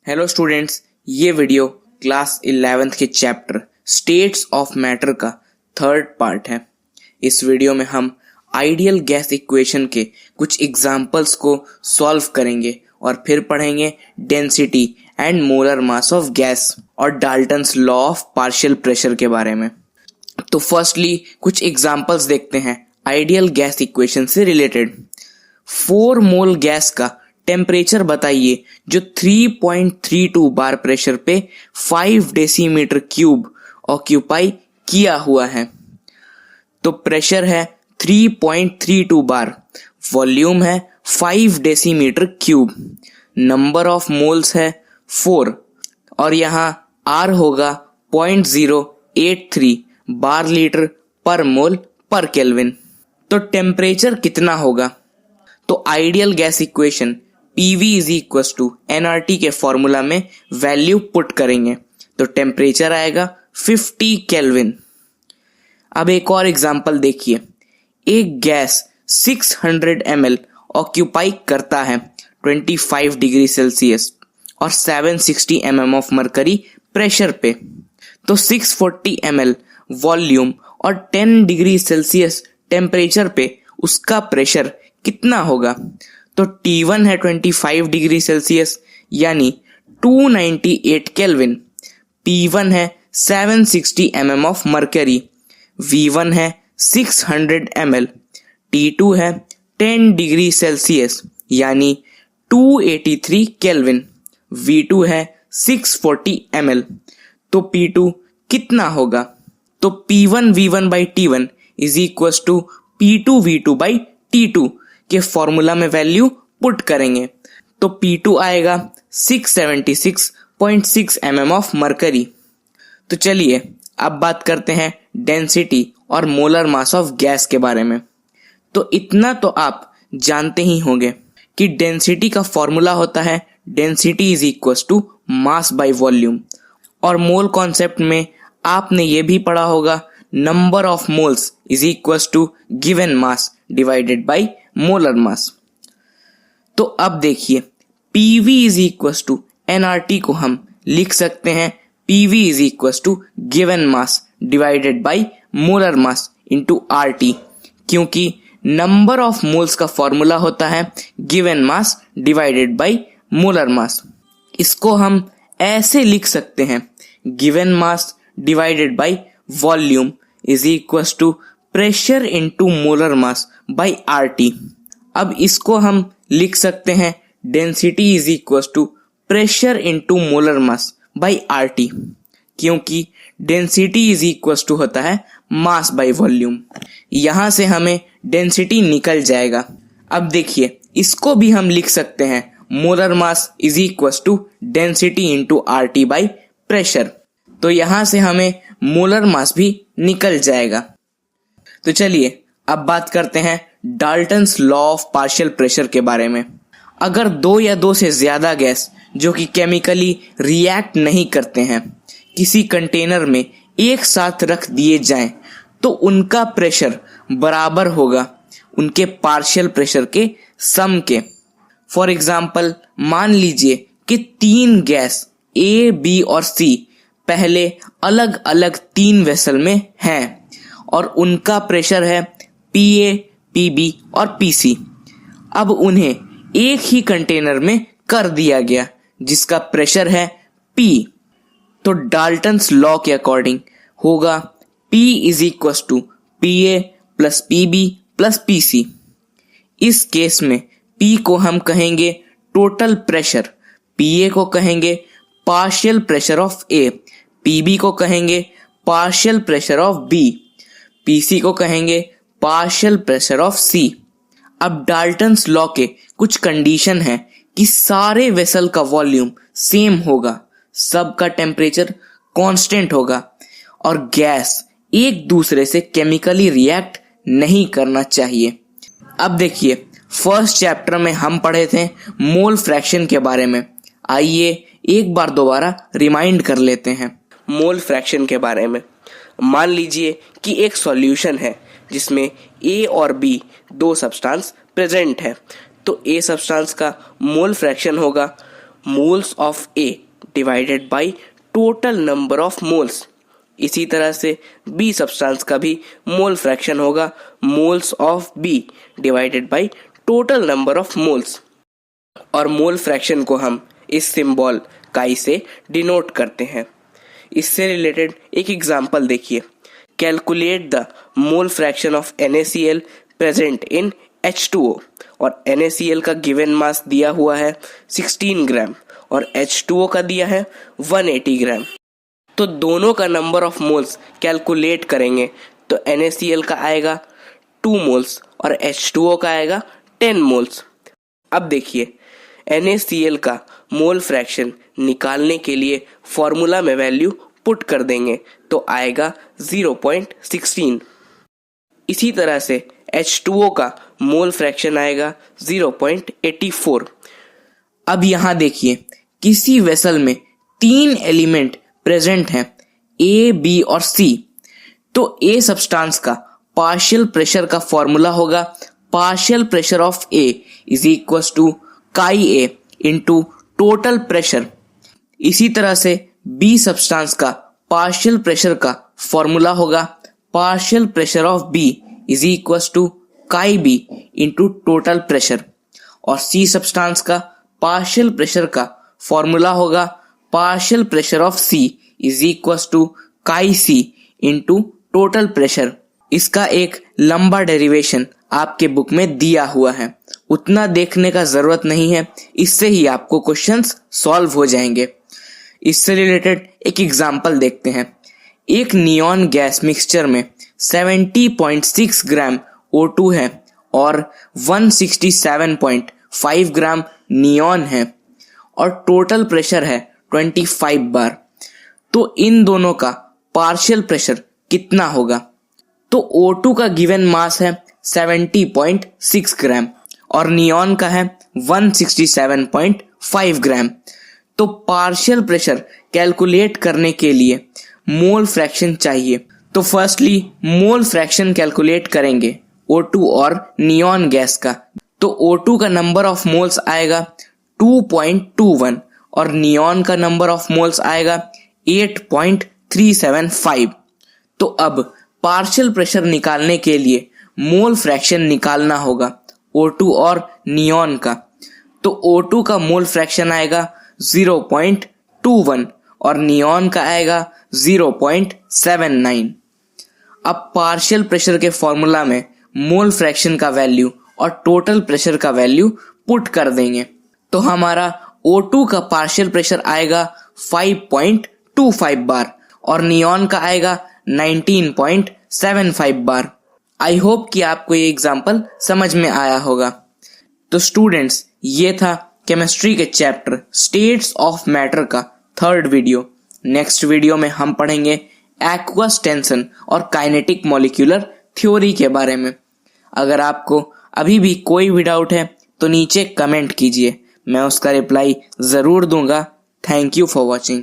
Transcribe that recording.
Hello students, ये video class 11th के chapter states of matter का थर्ड पार्ट है। इस वीडियो में हम आइडियल गैस इक्वेशन के कुछ एग्जाम्पल्स को सॉल्व करेंगे और फिर पढ़ेंगे density and molar mass of gas और Dalton's law of partial pressure के बारे में। तो फर्स्टली कुछ एग्जाम्पल्स देखते हैं आइडियल गैस इक्वेशन से रिलेटेड। 4 मोल गैस का टेम्परेचर बताइए जो 3.32 बार प्रेशर पे 5 डेसीमीटर क्यूब ऑक्यूपाई किया हुआ है। तो प्रेशर है 3.32 बार, वॉल्यूम है 5 decimetre cube, number of moles है 4 और यहाँ R होगा 0.083 बार लीटर पर मोल पर केल्विन। तो टेम्परेचर कितना होगा? तो ideal gas equation PV is equal to nRT के फॉर्मूला में वैल्यू पुट करेंगे तो टेम्परेचर आएगा 50 केल्विन। अब एक और एग्जांपल देखिए। एक गैस 600 ml ऑक्यूपाई करता है 25 डिग्री सेल्सियस और 760 mm ऑफ मरकरी प्रेशर पे। तो 640 ml वॉल्यूम और 10 डिग्री सेल्सियस टेम्परेचर पे उसका प्रेशर कितना होगा? तो T1 है 25 डिग्री सेल्सियस यानी 298 केल्विन, P1 है 760 mm ऑफ मरकरी, V1 है 600 ml, T2 है 10 डिग्री सेल्सियस यानी 283 केल्विन, V2 है 640 ml। तो P2 कितना होगा? तो P1 V1 by T1 is equal to P2 V2 by T2 के फॉर्मूला में वैल्यू पुट करेंगे तो P2 आएगा 676.6 mm ऑफ मरकरी। तो चलिए अब बात करते हैं डेंसिटी और मोलर मास ऑफ गैस के बारे में। तो इतना तो आप जानते ही होंगे कि डेंसिटी का फॉर्मूला होता है density is equal to mass by volume, और मोल कॉन्सेप्ट में आपने ये भी पढ़ा होगा number of moles is equal to given mass divided by molar mass. तो अब देखिए PV is equal to nRT को हम लिख सकते हैं PV is equal to given mass divided by molar mass into RT, क्योंकि नंबर ऑफ मोल्स का फॉर्मूला होता है given mass divided by molar मास। इसको हम ऐसे लिख सकते हैं given mass divided by volume is equal to pressure into molar mass by RT। अब इसको हम लिख सकते हैं density is equal to pressure into molar mass by RT, क्योंकि डेंसिटी इज इक्वल टू होता है मास बाय वॉल्यूम। यहां से हमें डेंसिटी निकल जाएगा। अब देखिए इसको भी हम लिख सकते हैं molar mass is equal to density into RT by pressure. तो यहां से हमें मोलर मास भी निकल जाएगा। तो चलिए अब बात करते हैं Dalton's law of partial pressure के बारे में। अगर 2 या 2 से ज्यादा गैस जो कि केमिकली रिएक्ट नहीं करते हैं किसी कंटेनर में एक साथ रख दिए जाएं तो उनका प्रेशर बराबर होगा उनके पार्शियल प्रेशर के सम के। फॉर एग्जाम्पल मान लीजिए कि 3 गैस A, B और C पहले अलग अलग 3 वेसल में हैं और उनका प्रेशर है PA, PB और PC। अब उन्हें एक ही कंटेनर में कर दिया गया जिसका प्रेशर है P। तो डाल्टन्स लॉ के अकॉर्डिंग होगा P is equal to PA plus PB plus PC। इस केस में P को हम कहेंगे टोटल प्रेशर, PA को कहेंगे partial pressure of A, PB को कहेंगे partial pressure of B, PC को कहेंगे पार्शियल प्रेशर ऑफ C। अब डाल्टन्स लॉ के कुछ कंडीशन है कि सारे वेसल का वॉल्यूम सेम होगा, सबका टेम्परेचर कांस्टेंट होगा और गैस एक दूसरे से केमिकली रिएक्ट नहीं करना चाहिए। अब देखिए फर्स्ट चैप्टर में हम पढ़े थे मोल फ्रैक्शन के बारे में। आइए एक बार दोबारा रिमाइंड कर लेते हैं मोल फ्रैक्शन के बारे में। मान लीजिए कि एक सॉल्यूशन है जिसमें A और B 2 सब्सटेंस प्रेजेंट है, तो A सब्सटेंस का मोल फ्रैक्शन होगा moles of A divided by total number of moles. इसी तरह से बी सब्सटेंस का भी मोल फ्रैक्शन होगा moles of B divided by total number of moles. और मोल फ्रैक्शन को हम इस सिंबल काई से डिनोट करते हैं। इससे रिलेटेड एक एग्जांपल देखिए। Calculate the mole fraction of NaCl present in H2O। और NaCl का गिवन मास दिया हुआ है 16 ग्राम और H2O का दिया है 180 ग्राम। तो दोनों का नंबर ऑफ मोल्स कैलकुलेट करेंगे तो NaCl का आएगा 2 मोल्स और H2O का आएगा 10 मोल्स। अब देखिए NaCl का मोल फ्रैक्शन निकालने के लिए फॉर्मूला में वैल्यू पुट कर देंगे तो आएगा 0.16। इसी तरह से H2O का मोल फ्रैक्शन आएगा 0.84। अब यहाँ देखिए किसी वेसल में 3 एलिमेंट प्रेजेंट हैं A, B और C। तो A सब्सटेंस का पार्शियल प्रेशर का फॉर्मूला होगा partial pressure of A is equal to chi A into total pressure. इसी तरह से B सब्सटेंस का पार्शियल प्रेशर का फॉर्मूला होगा partial pressure of B is equal to chi B into total pressure. और C substance का partial pressure का formula होगा partial pressure of C is equal to काई C इंटू टोटल प्रेशर। इसका एक लंबा डेरिवेशन आपके बुक में दिया हुआ है, उतना देखने का जरूरत नहीं है, इससे ही आपको क्वेश्चंस सॉल्व हो जाएंगे। इससे रिलेटेड एक एग्जांपल देखते हैं। एक नियॉन गैस मिक्सचर में 70.6 ग्राम O2 है और 167.5 ग्राम नियॉन है और टोटल प्रेशर है 25 बार। तो इन दोनों का पार्शियल प्रेशर कितना होगा? तो O2 का गिवन मास है 70.6 ग्राम और नियॉन का है 167.5 ग्राम। तो पार्शियल प्रेशर कैलकुलेट करने के लिए मोल फ्रैक्शन चाहिए। तो फर्स्टली मोल फ्रैक्शन कैलकुलेट करेंगे O2 और नियॉन गैस का। तो O2 का नंबर ऑफ मोल्स आएगा 2.21 और नियॉन का नंबर ऑफ मोल्स आएगा 8.375। तो अब पार्शियल प्रेशर निकालने के लिए मोल फ्रैक्शन निकालना होगा O2 और नियॉन का। तो O2 का मोल फ्रैक्शन आएगा 0.21 और नियॉन का आएगा 0.79। अब पार्शियल प्रेशर के फॉर्मूला में मोल फ्रैक्शन का वैल्यू और टोटल प्रेशर का वैल्यू पुट कर देंगे तो हमारा O2 का पार्शियल प्रेशर आएगा 5.25 बार और नियॉन का आएगा 19.75 बार। आई होप कि आपको ये एग्जाम्पल समझ में आया होगा। तो स्टूडेंट्स, ये था केमिस्ट्री के चैप्टर स्टेट्स ऑफ मैटर का 3rd वीडियो। नेक्स्ट वीडियो में हम पढ़ेंगे एक्वस टेंशन और काइनेटिक मॉलिक्यूलर थ्योरी के बारे में। अगर आपको अभी भी कोई भी डाउट है तो नीचे कमेंट कीजिए, मैं उसका रिप्लाई जरूर दूंगा। Thank you for watching.